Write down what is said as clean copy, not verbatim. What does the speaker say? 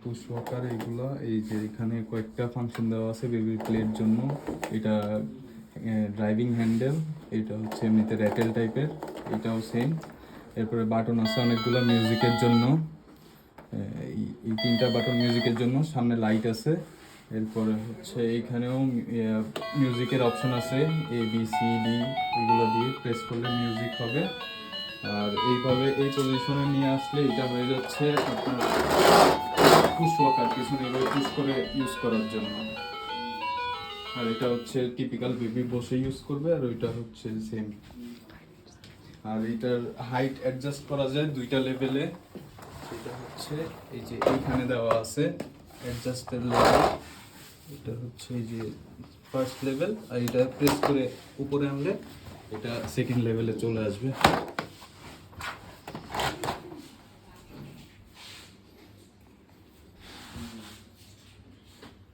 Push Waker এগুলো। এই যে এখানে কয়েকটা ফাংশন দেওয়া আছে বেবির প্লের জন্য। এটা ড্রাইভিং হ্যান্ডেল, এটা হচ্ছে এমনিতে র্যাটেল টাইপের, এটাও সেম। এরপরে বাটন আছে অনেকগুলো মিউজিকের জন্য, এই তিনটা বাটন মিউজিকের জন্য, সামনে লাইট আছে। এরপরে হচ্ছে এইখানেও মিউজিকের অপশন আছে, ABCD এগুলো দিয়ে প্রেস করলে মিউজিক হবে। আর এইভাবে এই পজিশনে নিয়ে আসলে এটা হয়ে যাচ্ছে আপনার পুশ ওয়াকার, পিছনে এইভাবে পুশ করে ইউজ করার জন্য। আর এটা হচ্ছে টিপিক্যাল বেবি বসে ইউজ করবে, আর ওইটা হচ্ছে সেম। আর এটার হাইট অ্যাডজাস্ট করা যায় দুইটা লেভেলে। এটা হচ্ছে এই যে এইখানে দেওয়া আছে অ্যাডজাস্টেড লেভেল, এটা হচ্ছে এই যে ফার্স্ট লেভেল, আর এটা প্রেস করে উপরে আনলে এটা সেকেন্ড লেভেলে চলে আসবে।